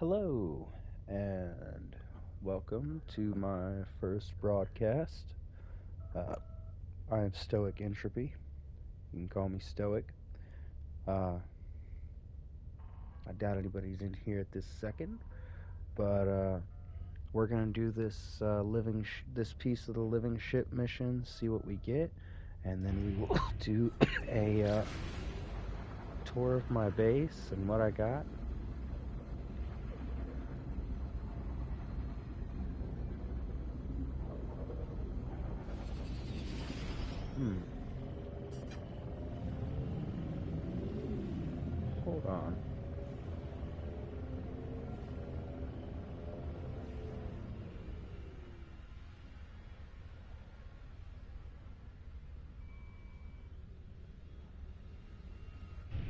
Hello, and welcome to my first broadcast. Uh, I am Stoic Entropy. You can call me Stoic. Uh, I doubt anybody's in here at this second, but we're gonna do this this piece of the living ship mission, see what we get, and then we will do a tour of my base and what I got. Hmm. Hold on.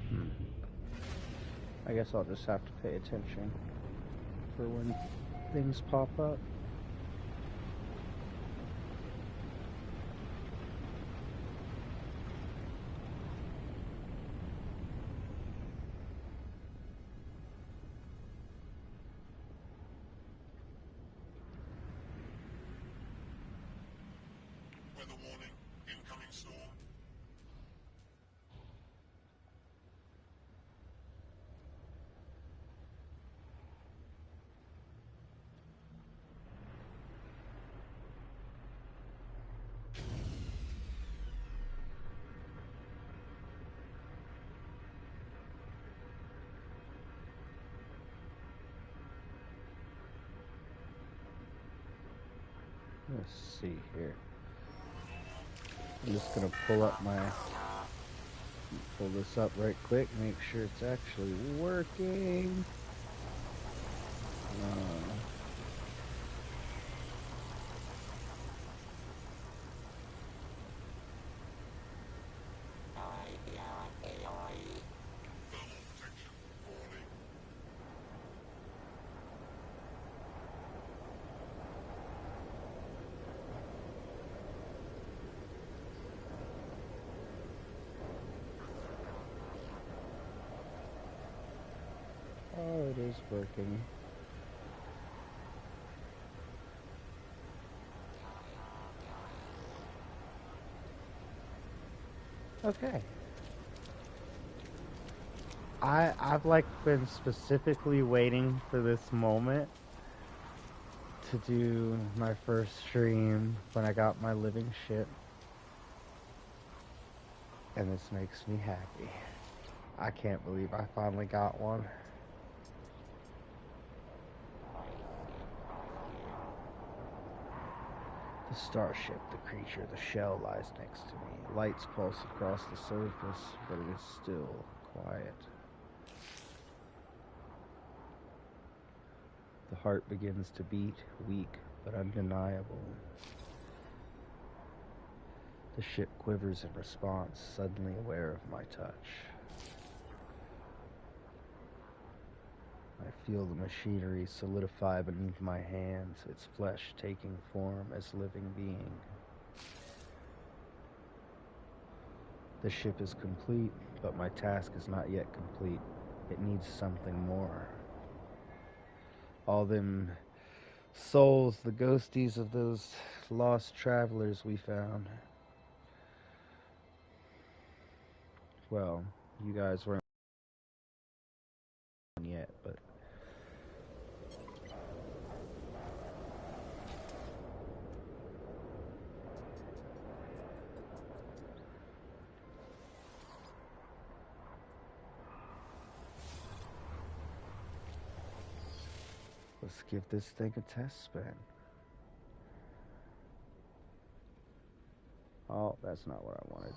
Hmm. I guess I'll just have to pay attention for when things pop up. Weather warning, incoming storm. Let's see here. I'm just gonna pull this up right quick, make sure it's actually working. Uh, Thermal protection falling. oh, it is working. Okay. I've like been specifically waiting for this moment to do my first stream when I got my living ship, and this makes me happy. I can't believe I finally got one. The starship, the creature, the shell lies next to me. Lights pulse across the surface, but it is still quiet. The heart begins to beat, weak but undeniable. The ship quivers in response, suddenly aware of my touch. I feel the machinery solidify beneath my hands, its flesh taking form as living being. The ship is complete, but my task is not yet complete. It needs something more. All them souls, the ghosties of those lost travelers we found. Well, you guys weren't yet, but let's give this thing a test spin. Oh, that's not what I wanted.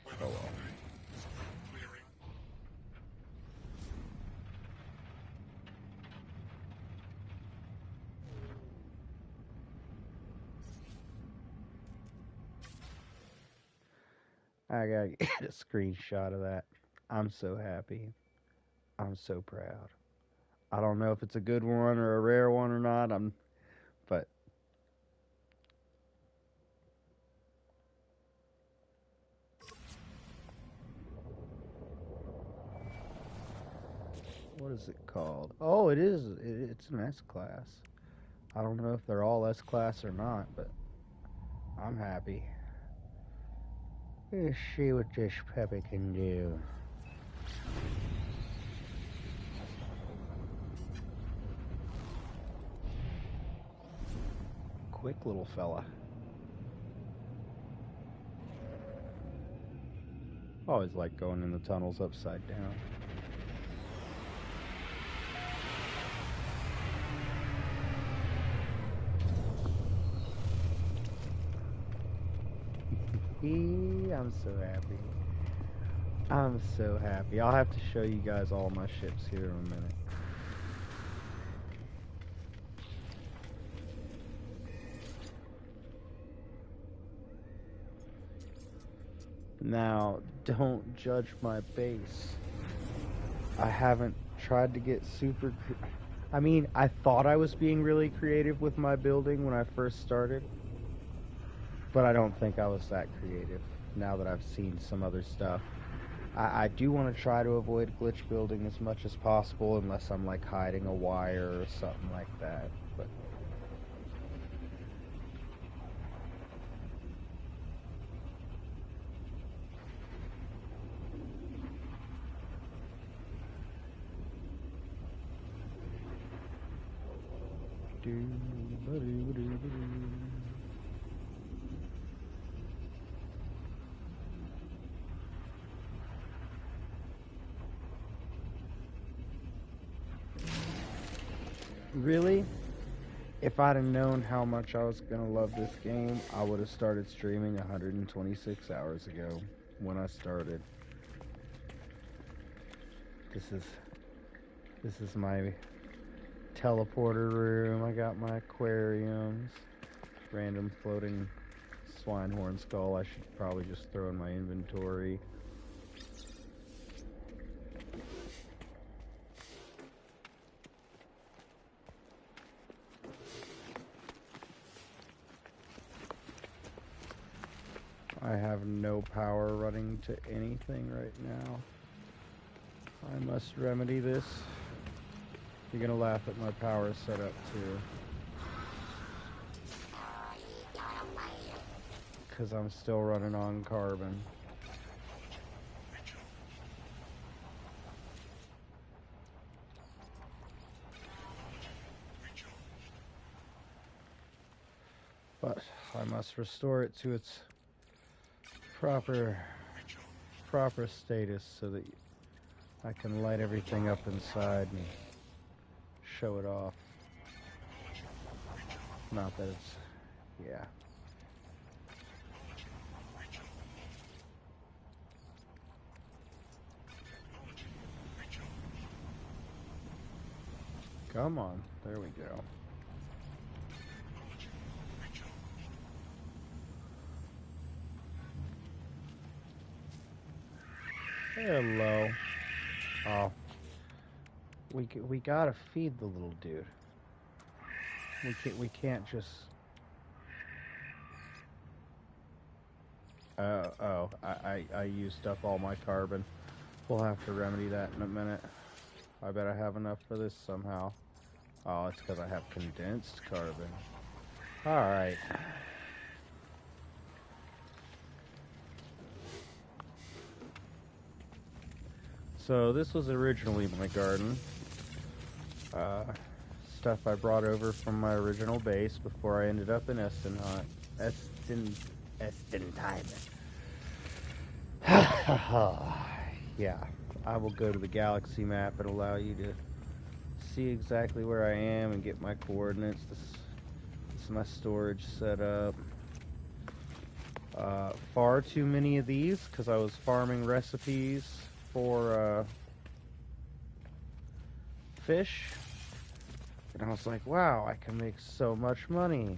Weather Oh well. update. Smoke clearing. I gotta get a screenshot of that. I'm so happy. I'm so proud. I don't know if it's a good one or a rare one or not. But what is it called? Oh, it is. It's an S class. I don't know if they're all S class or not, but I'm happy. Let's see what this puppy can do. Quick little fella. Always like going in the tunnels upside down. I'm so happy. I'm so happy. I'll have to show you guys all my ships here in a minute. Now, don't judge my base. I haven't tried to get super... I mean, I thought I was being really creative with my building when I first started. But I don't think I was that creative now that I've seen some other stuff. I do want to try to avoid glitch building as much as possible unless I'm like hiding a wire or something like that. But really, if I'd have known how much I was gonna love this game, I would have started streaming 126 hours ago when I started. This is my teleporter room. I got my aquariums, random floating swinehorn skull I should probably just throw in my inventory. I have no power running to anything right now. I must remedy this. You're gonna laugh at my power setup too. Because I'm still running on carbon. But I must restore it to its proper status so that I can light everything up inside and show it off. Not that it's... yeah. Come on, there we go. Hello. Oh. We gotta feed the little dude. We can't just... I used up all my carbon. We'll have to remedy that in a minute. I bet I have enough for this somehow. Oh, it's because I have condensed carbon. Alright. So this was originally my garden. Stuff I brought over from my original base before I ended up in Estinheim. Yeah, I will go to the galaxy map and allow you to see exactly where I am and get my coordinates. This is my storage setup. Far too many of these because I was farming recipes for fish, and I was like, wow, I can make so much money.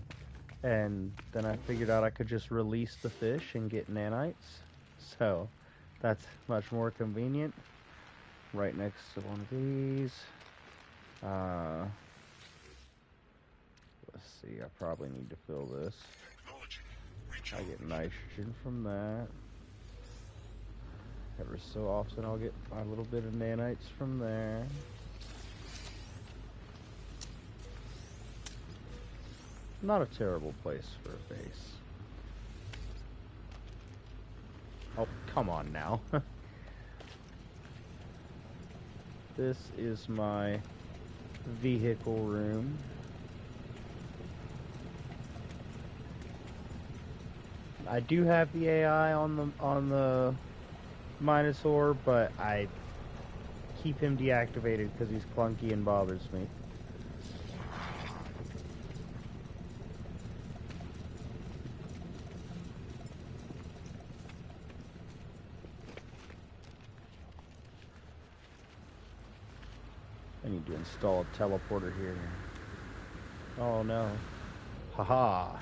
And then I figured out I could just release the fish and get nanites, so that's much more convenient. Right next to one of these. Let's see, I probably need to fill this. I get nitrogen from that. Every so often I'll get a little bit of nanites from there. Not a terrible place for a base. Oh, come on now. This is my vehicle room. I do have the AI on the Minotaur, but I keep him deactivated because he's clunky and bothers me. I need to install a teleporter here. Oh no. Haha.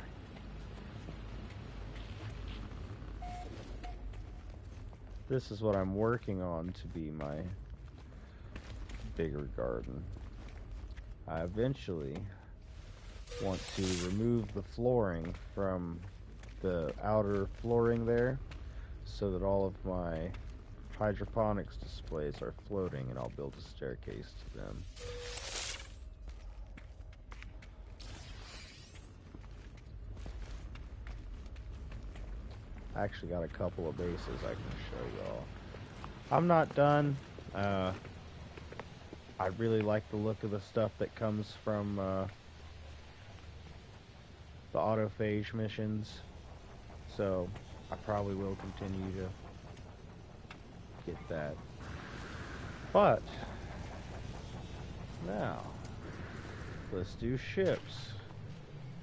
This is what I'm working on to be my bigger garden. I eventually want to remove the flooring from the outer flooring there so that all of my hydroponics displays are floating, and I'll build a staircase to them. I actually got a couple of bases I can show y'all. I'm not done. I really like the look of the stuff that comes from the autophage missions, so I probably will continue to get that. But now let's do ships.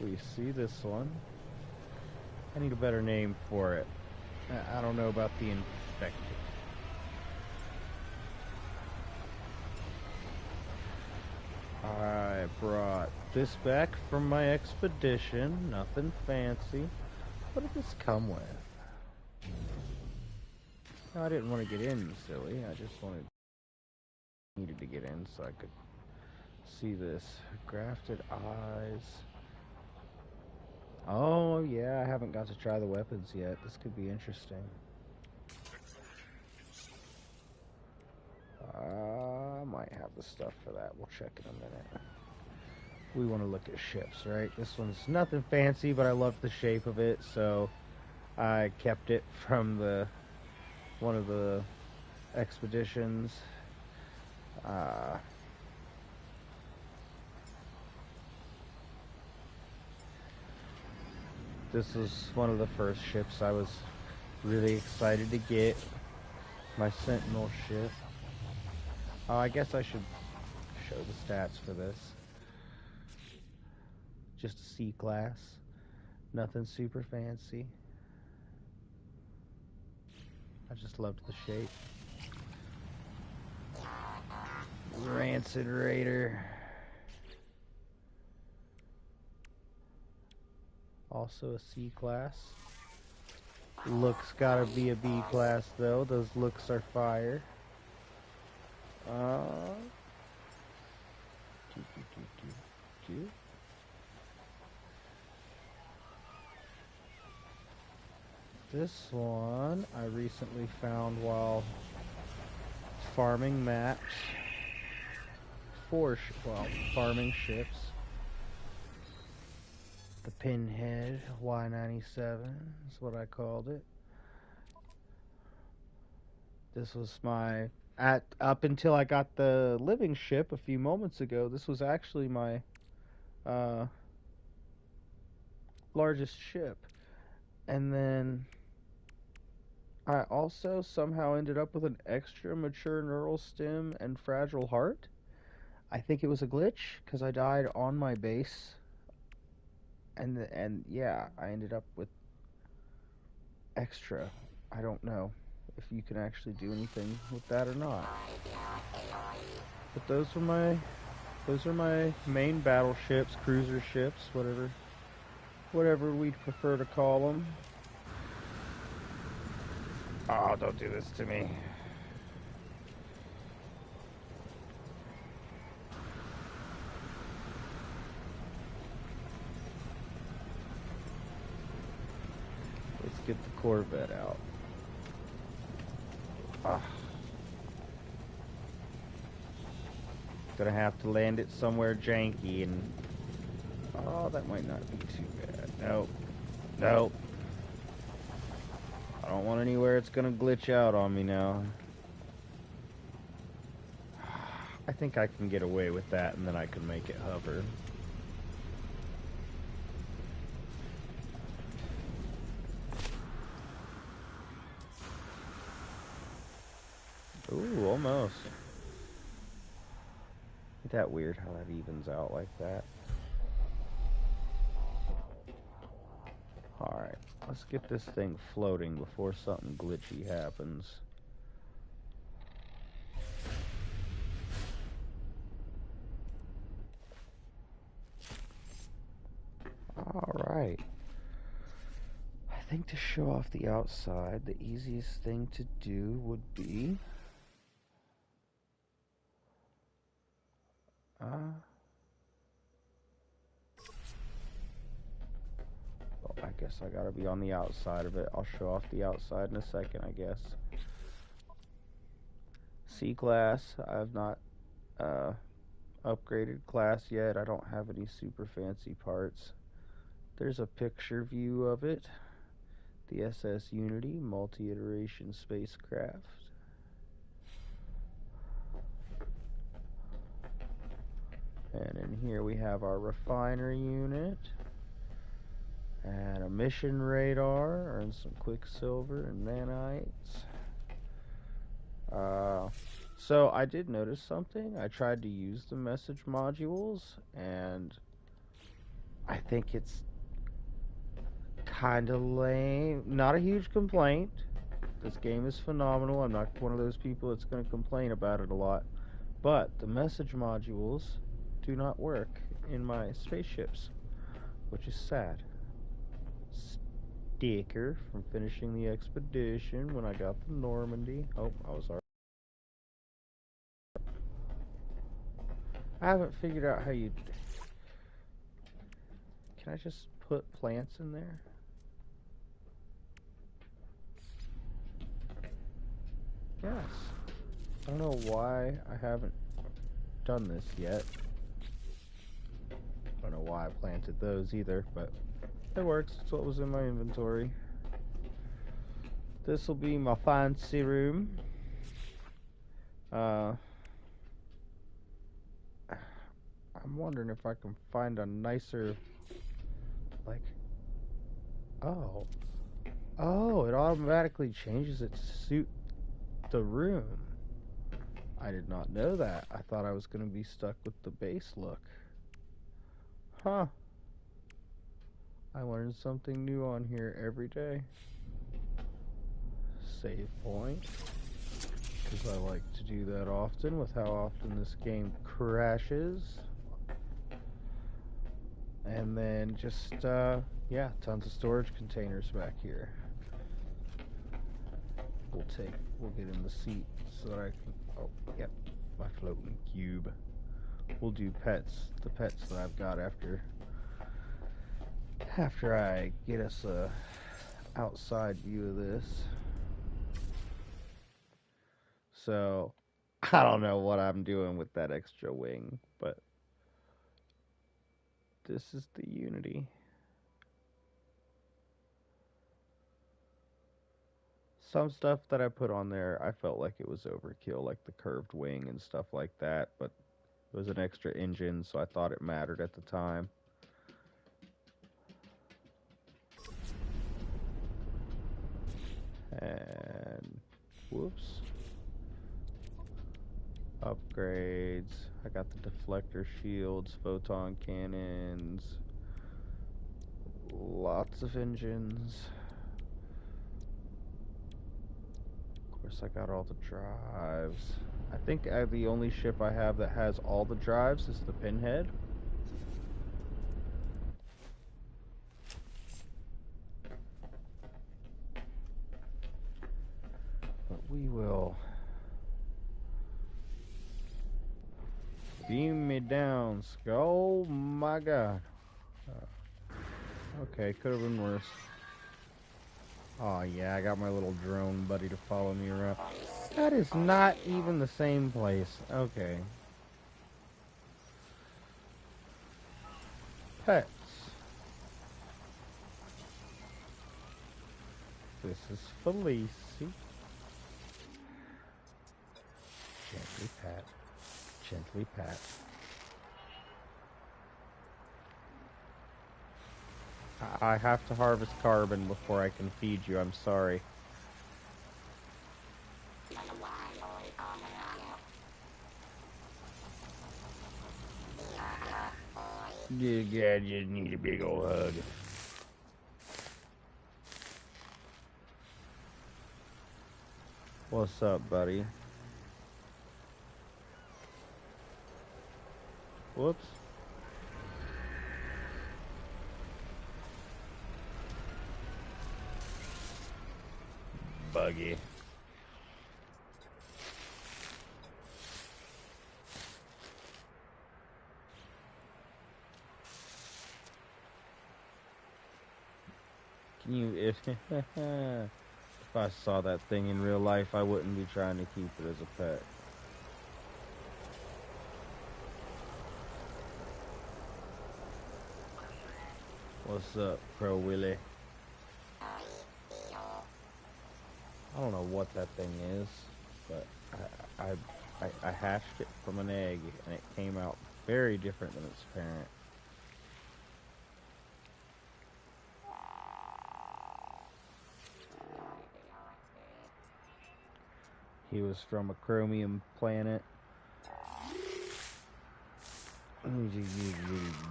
We see this one. I need a better name for it. I don't know about the infected. I brought this back from my expedition. Nothing fancy. What did this come with? No, I didn't want to get in, silly. I just needed to get in so I could see this. Grafted eyes. Oh, yeah, I haven't got to try the weapons yet. This could be interesting. I might have the stuff for that. We'll check in a minute. We want to look at ships, right? This one's nothing fancy, but I love the shape of it, so I kept it from one of the expeditions. This was one of the first ships I was really excited to get. My Sentinel ship. Oh, I guess I should show the stats for this. Just a C class. Nothing super fancy. I just loved the shape. Rancid Raider. Also a C class. Looks gotta be a B class though. Those looks are fire. This one I recently found while farming maps for farming ships. The Pinhead Y97 is what I called it. This was my up until I got the living ship a few moments ago. This was actually my largest ship, and then I also somehow ended up with an extra mature neural stem and fragile heart. I think it was a glitch because I died on my base, and yeah, I ended up with extra. I don't know if you can actually do anything with that or not. But those are my main battleships, cruiser ships, whatever we'd prefer to call them. Oh, don't do this to me. Let's get the Corvette out. Gonna have to land it somewhere janky and Oh, that might not be too bad. Nope. Nope. I don't want anywhere it's gonna glitch out on me now. I think I can get away with that, and then I can make it hover. Ooh, almost. Isn't that weird how that evens out like that? Alright, let's get this thing floating before something glitchy happens. Alright. I think to show off the outside, the easiest thing to do would be... well, I guess I gotta be on the outside of it. I'll show off the outside in a second, I guess. C-Class, I have not upgraded class yet. I don't have any super fancy parts. There's a picture view of it. The SS Unity multi-iteration spacecraft. And in here we have our refiner unit. And a mission radar, and some quicksilver and nanites. So I did notice something. I tried to use the message modules, and I think it's kind of lame. Not a huge complaint. This game is phenomenal. I'm not one of those people that's going to complain about it a lot. But the message modules do not work in my spaceships, which is sad. Sticker from finishing the expedition when I got the Normandy. Oh, I was already. I haven't figured out how you... Can I just put plants in there? Yes. I don't know why I haven't done this yet. I don't know why I planted those either, but it works. It's what was in my inventory. This will be my fancy room. I'm wondering if I can find a nicer, like, oh, it automatically changes it to suit the room. I did not know that. I thought I was going to be stuck with the base look. Huh. I learn something new on here every day. Save point. Because I like to do that often with how often this game crashes. And then just, yeah, tons of storage containers back here. We'll get in the seat so that I can, oh, yep, my floating cube. We'll do the pets that I've got after I get us a outside view of this. So, I don't know what I'm doing with that extra wing, but this is the Unity. Some stuff that I put on there, I felt like it was overkill, like the curved wing and stuff like that, but it was an extra engine, so I thought it mattered at the time. And, whoops. Upgrades. I got the deflector shields, photon cannons, lots of engines. Of course, I got all the drives. I think the only ship I have that has all the drives is the Pinhead. But we will beam me down, oh my god. Okay, could have been worse. Oh yeah, I got my little drone buddy to follow me around. That is not even the same place. Okay. pets. This is Felici. Gently pat. Gently pat. I have to harvest carbon before I can feed you. I'm sorry. Yeah, I just need a big old hug. What's up, buddy? Whoops. Buggy. Can you, if I saw that thing in real life, I wouldn't be trying to keep it as a pet. What's up, Pro Willie? I don't know what that thing is, but I hatched it from an egg, and it came out very different than its parent. He was from a chromium planet.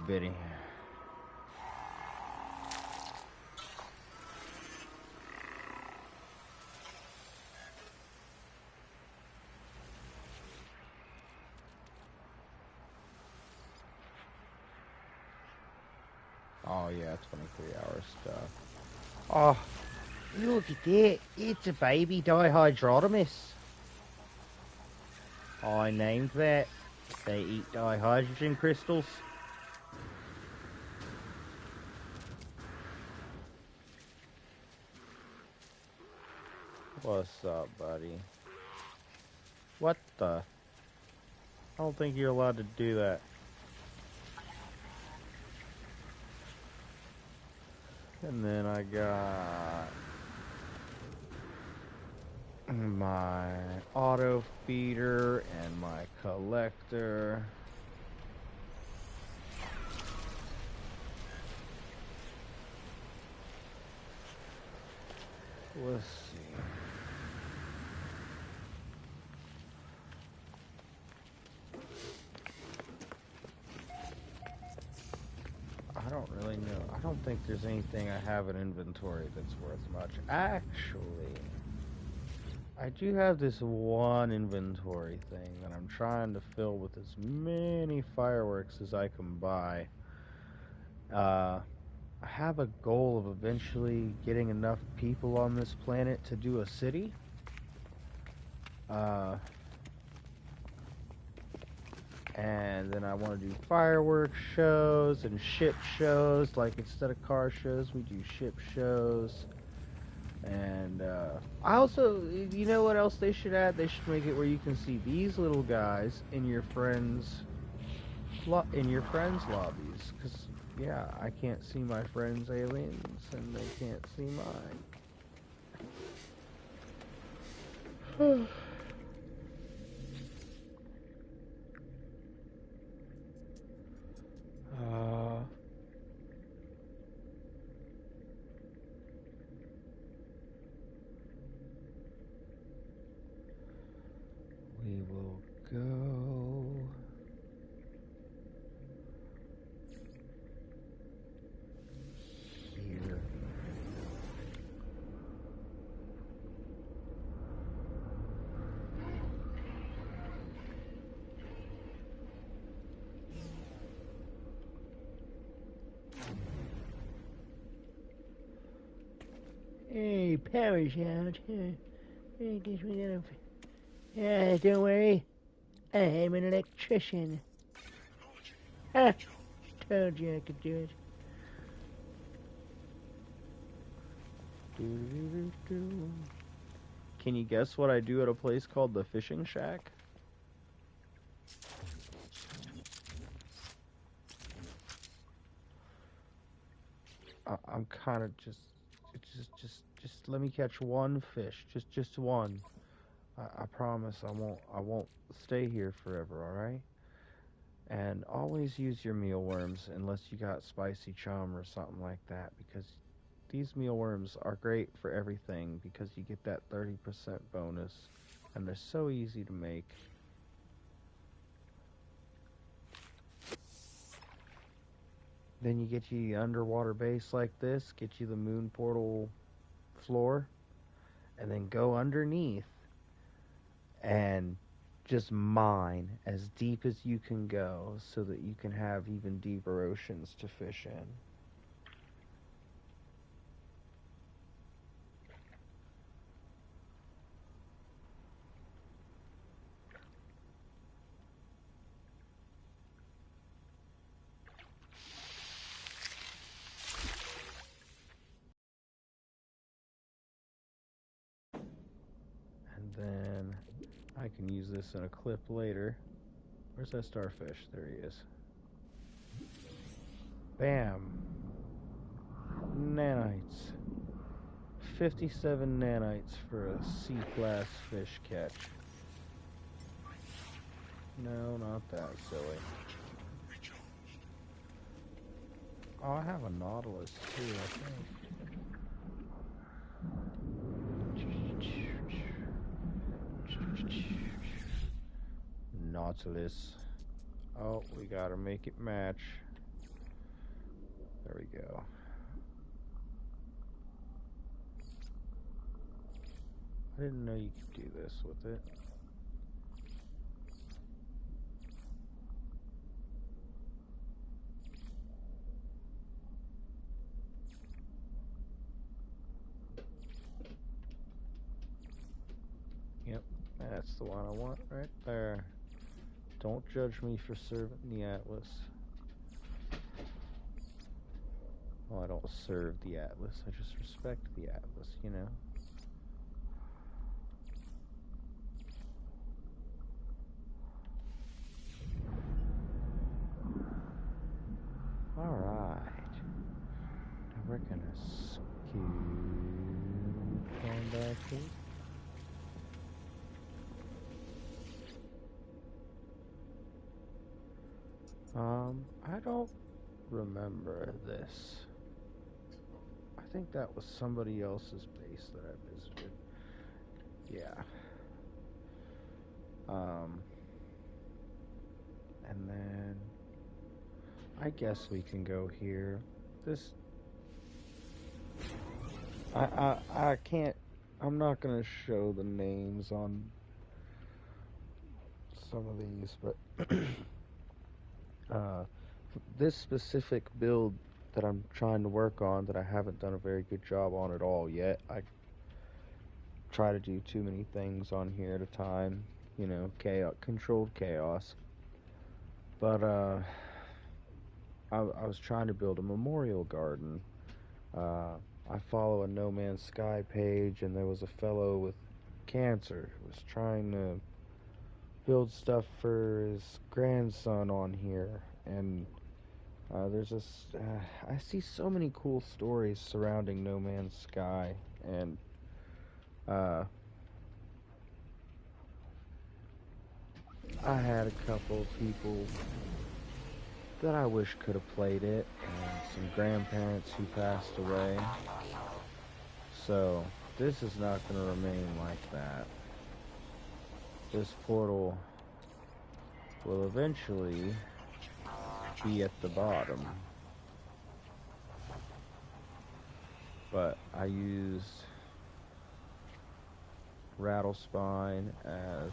Bitty. Oh yeah, 23-hour stuff. Oh, look at that. It's a baby dihydrotomus. I named that. They eat dihydrogen crystals. What's up, buddy? What the? I don't think you're allowed to do that. And then I got my auto feeder and my collector. Let's see. I don't really know. I don't think there's anything I have in inventory that's worth much. Actually, I do have this one inventory thing that I'm trying to fill with as many fireworks as I can buy. I have a goal of eventually getting enough people on this planet to do a city. And then I want to do fireworks shows and ship shows. Like, instead of car shows, we do ship shows. And I also, you know what else they should add? They should make it where you can see these little guys in your friends' lobbies. Because, yeah, I can't see my friends' aliens, and they can't see mine. We will go here. Hey, power's out. I guess we gotta. Don't worry. I'm an electrician. Ah, told you I could do it. Can you guess what I do at a place called the Fishing Shack? I'm kind of just let me catch one fish, just one. I promise I won't stay here forever, all right? And always use your mealworms unless you got spicy chum or something like that, because these mealworms are great for everything because you get that 30% bonus, and they're so easy to make. Then you get you the underwater base like this, get you the moon portal floor, and then go underneath and just mine as deep as you can go so that you can have even deeper oceans to fish in. And then I can use this in a clip later. Where's that starfish? There he is. Bam. Nanites. 57 nanites for a sea class fish catch. No, not that silly. Recharged. Oh, I have a nautilus too, I think. Nautilus. Oh, we gotta make it match. There we go. I didn't know you could do this with it. Yep, that's the one I want right there. Don't judge me for serving the Atlas. Well, I don't serve the Atlas, I just respect the Atlas, you know? Alright. Now we're gonna scoot on back here. I don't remember this. I think that was somebody else's base that I visited. Yeah. And then I guess we can go here. This I can't I'm not gonna show the names on some of these, but uh this specific build that I'm trying to work on that I haven't done a very good job on at all yet. I try to do too many things on here at a time, you know, controlled chaos. But I was trying to build a memorial garden. I follow a No Man's Sky page, and there was a fellow with cancer who was trying to build stuff for his grandson on here, and there's this. I see so many cool stories surrounding No Man's Sky, and uh, I had a couple of people that I wish could have played it, and some grandparents who passed away. So this is not going to remain like that. This portal will eventually be at the bottom. But I used Rattlespine as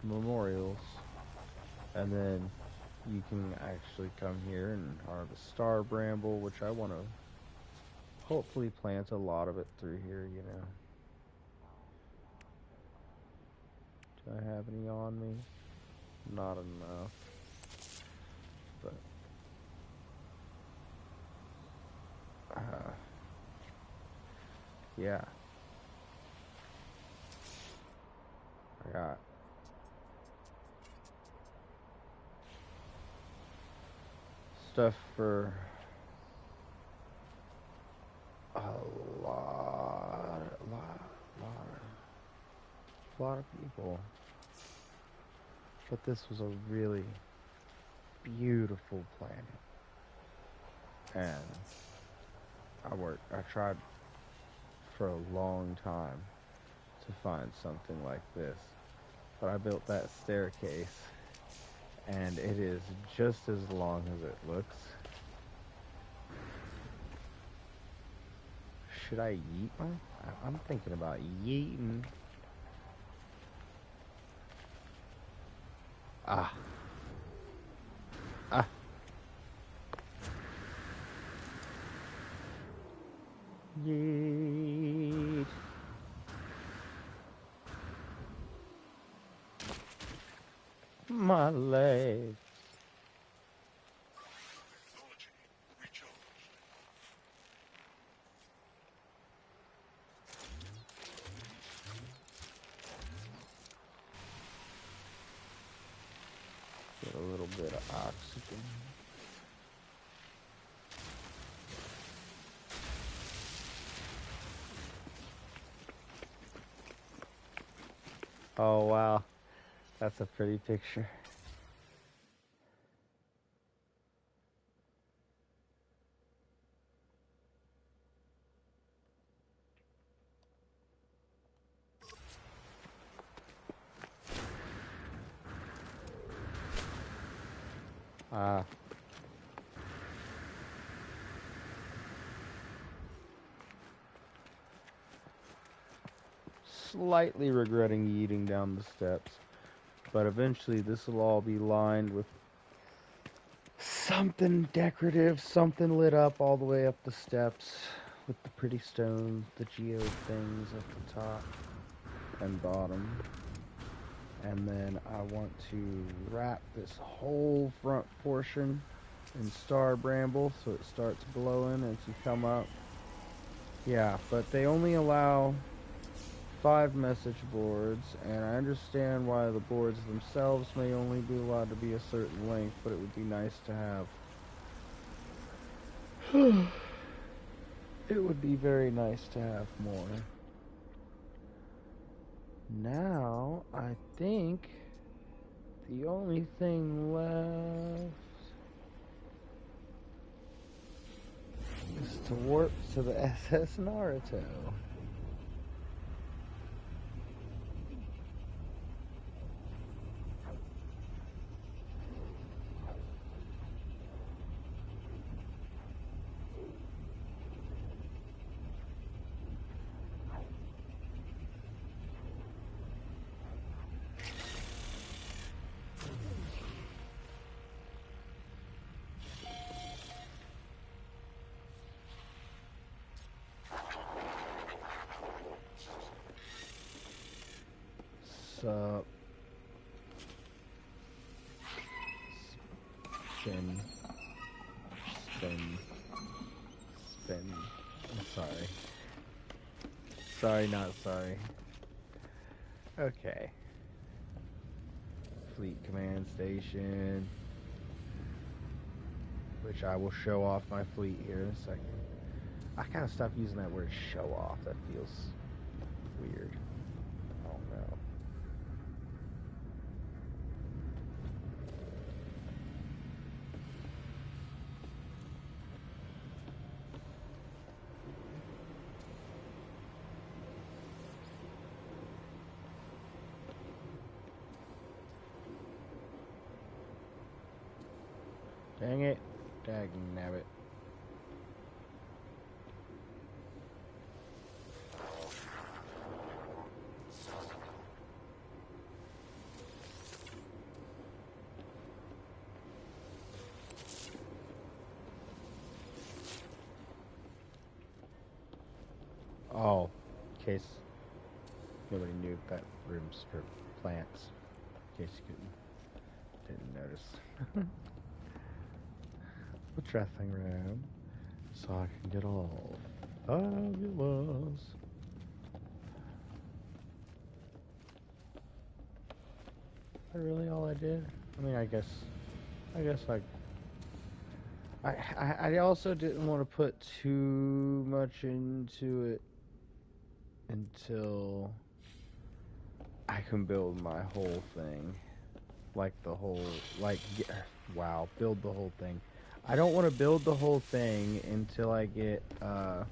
memorials, and then you can actually come here and harvest Star Bramble, which I want to hopefully plant a lot of it through here, you know. Do I have any on me? Not enough. But yeah. I got stuff for a lot of people. But this was a really beautiful planet. And I tried for a long time to find something like this. But I built that staircase, and it is just as long as it looks. Should I yeet my? I'm thinking about yeeting. Ah. Ah. Yeet. My legs. Technology recharged. Get a little bit of oxygen. Oh wow, that's a pretty picture. Ah. Slightly regretting yeeting down the steps, but eventually this will all be lined with something decorative, something lit up all the way up the steps with the pretty stones, the geode things at the top and bottom. And then I want to wrap this whole front portion in star bramble so it starts glowing as you come up. Yeah, but they only allow 5 message boards, and I understand why the boards themselves may only be allowed to be a certain length, but it would be nice to have. It would be very nice to have more. Now, I think the only thing left is to warp to the SS Naruto. Sup. Spin. Spin. Spin. I'm sorry. Sorry, not sorry. Okay. Fleet Command Station. Which I will show off my fleet here in a second. I kind of stopped using that word show off. That feels weird. I don't know. Dang it. Dang nabbit. Oh, in case nobody knew, that room's for plants. In case you didn't notice. The dressing room, so I can get all fabulous. Is that really all I did? I mean, I guess I also didn't want to put too much into it until I can build my whole thing. Like the whole, wow, build the whole thing. I don't want to build the whole thing until I get, a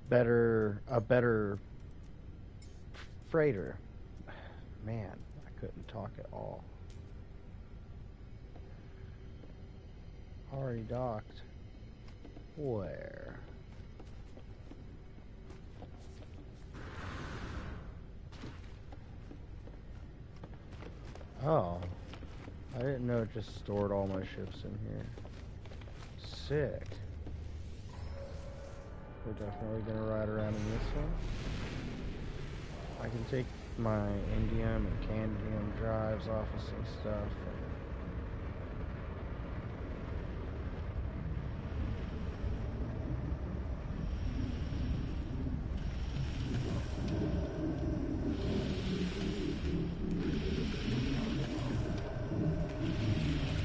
better freighter. Man, I couldn't talk at all. Already docked. Where? Oh, I didn't know it just stored all my ships in here. Sick. We're definitely gonna ride around in this one. I can take my indium and candium drives off of some stuff.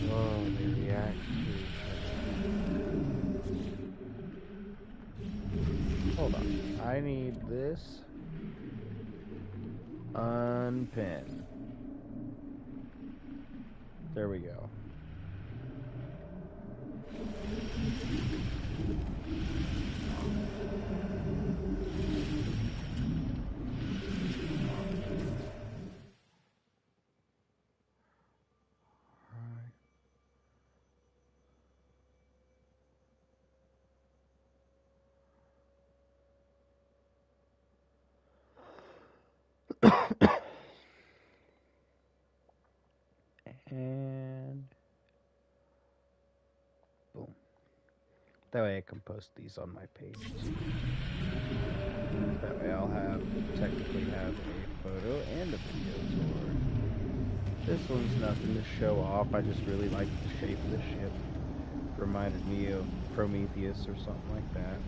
Whoa, they react to each other. Hold on. I need this. Unpin. There we go. And boom. That way I can post these on my page too. That way I'll technically have a photo and a video tour. This one's nothing to show off. I just really like the shape of the ship. Reminded me of Prometheus or something like that.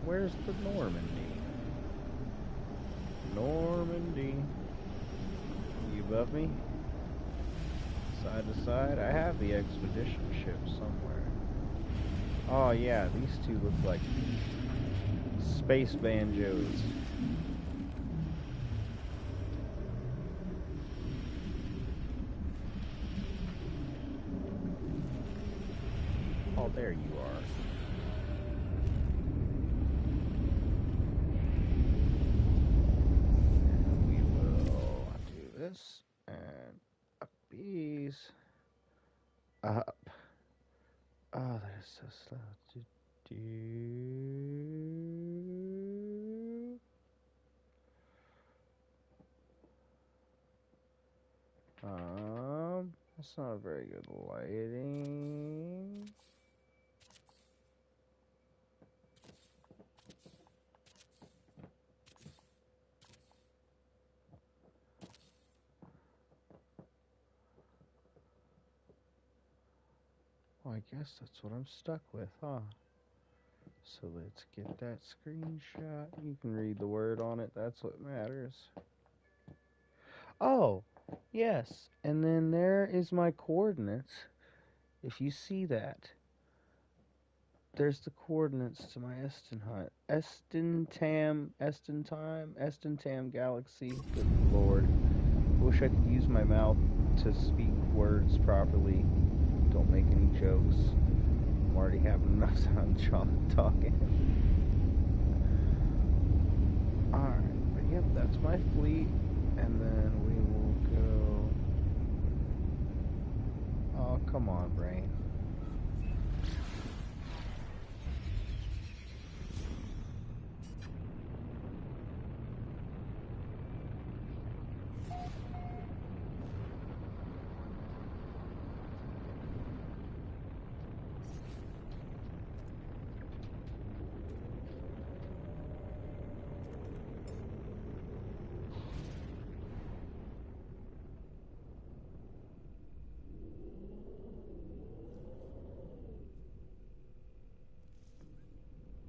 Where's the Normandy? Normandy. You above me? Side to side? I have the expedition ship somewhere. Oh yeah, these two look like space banjos. Oh, there you are. We will do this and up these. Up. Oh, that is so slow to do. That's not very good lighting. Well, I guess that's what I'm stuck with, huh? So let's get that screenshot. You can read the word on it. That's what matters. Oh, yes. And then there is my coordinates. If you see that, there's the coordinates to my Estentam Galaxy. Good Lord. I wish I could use my mouth to speak words properly. Don't make any jokes. I'm already having enough time talking. Alright, but yep, that's my fleet. And then we will go... Oh, come on, brain.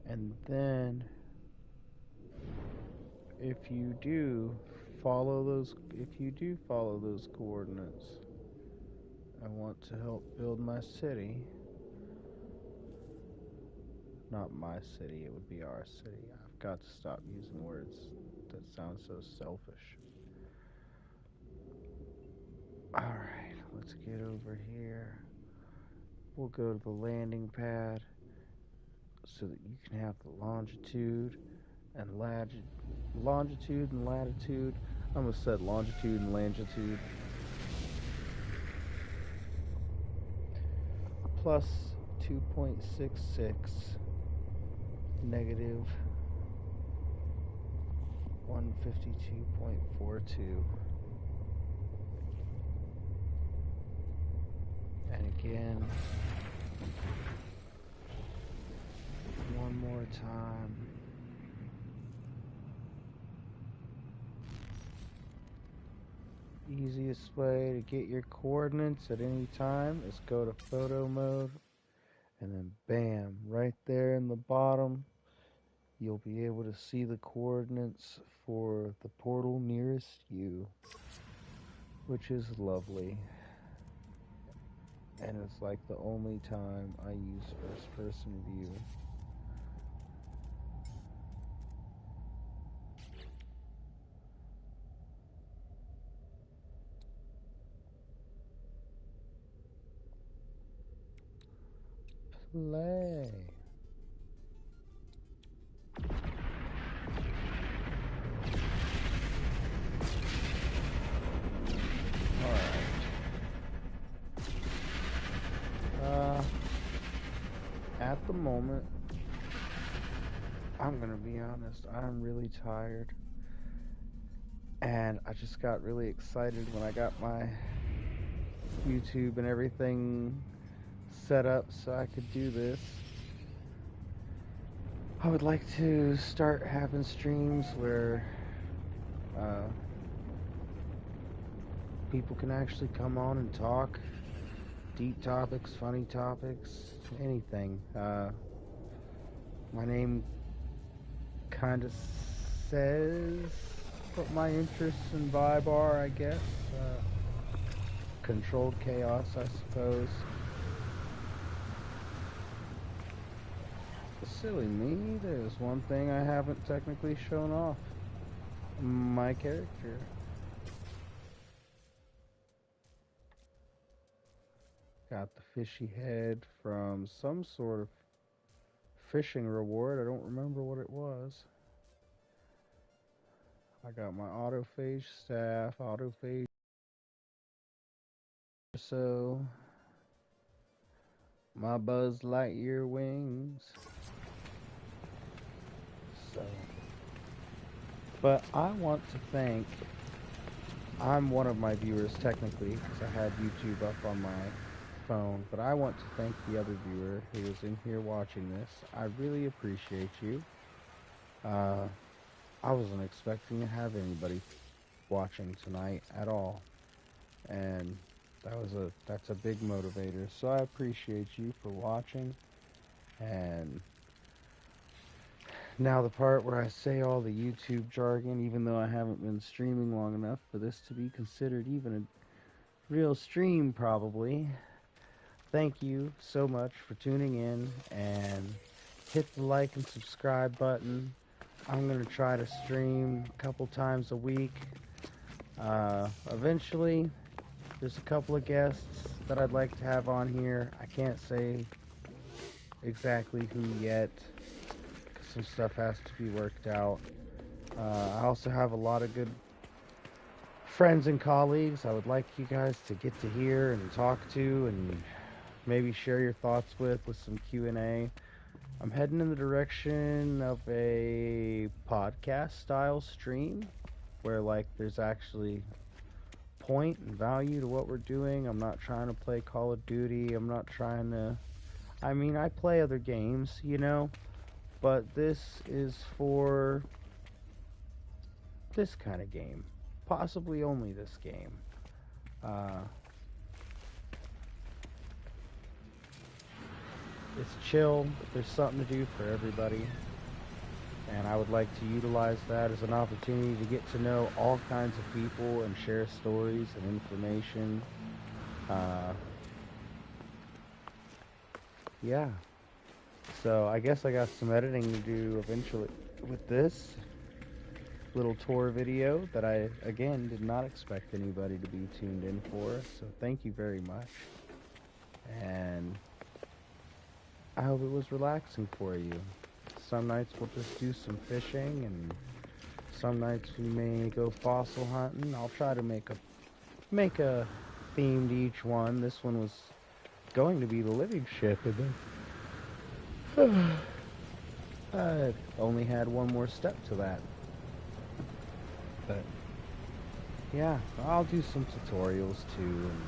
And then, if you do follow those coordinates, I want to help build my city. Not my city, it would be our city. I've got to stop using words that sound so selfish. Alright, let's get over here. We'll go to the landing pad so that you can have the longitude and latitude. I almost said longitude and longitude. Plus 2.66 negative 152.42. And again, one more time. Easiest way to get your coordinates at any time is go to photo mode, and then bam, right there in the bottom, you'll be able to see the coordinates for the portal nearest you, which is lovely. And it's like the only time I use first person view. Play. Alright. At the moment, I'm gonna be honest, I'm really tired. And I just got really excited when I got my YouTube and everything set up so I could do this. I would like to start having streams where people can actually come on and talk. Deep topics, funny topics, anything. My name kind of says what my interests and vibe are, I guess. Controlled chaos, I suppose. Silly me, there's one thing I haven't technically shown off. My character. Got the fishy head from some sort of fishing reward. I don't remember what it was. I got my autophage staff, autophage so my Buzz Lightyear wings. So, but I want to thank, I'm one of my viewers technically because I had YouTube up on my phone, but I want to thank the other viewer who is in here watching this. I really appreciate you. I wasn't expecting to have anybody watching tonight at all, and that's a big motivator. So I appreciate you for watching. And now the part where I say all the YouTube jargon, even though I haven't been streaming long enough for this to be considered even a real stream, probably. Thank you so much for tuning in, and hit the like and subscribe button. I'm going to try to stream a couple times a week. Eventually, there's a couple of guests that I'd like to have on here. I can't say exactly who yet, because some stuff has to be worked out. I also have a lot of good friends and colleagues I would like you guys to get to hear and talk to and maybe share your thoughts with some Q&A. I'm heading in the direction of a podcast style stream where like there's actually point and value to what we're doing. I'm not trying to play Call of Duty. I'm not trying to, I mean, I play other games, you know, but this is for this kind of game. Possibly only this game. It's chill, but there's something to do for everybody. And I would like to utilize that as an opportunity to get to know all kinds of people and share stories and information Uh, yeah. So I guess I got some editing to do eventually with this little tour video that I, again, did not expect anybody to be tuned in for. So thank you very much. And I hope it was relaxing for you. Some nights we'll just do some fishing, and some nights we may go fossil hunting. I'll try to make a theme to each one. This one was going to be the living ship, and then I only had one more step to that. But yeah, I'll do some tutorials too, and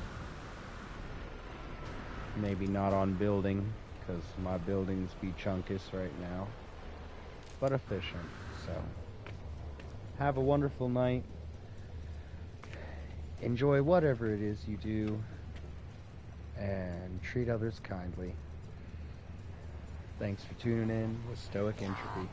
maybe not on building, because my buildings be chunkus right now, but efficient. So have a wonderful night. Enjoy whatever it is you do, and treat others kindly. Thanks for tuning in with Stoic Entropy.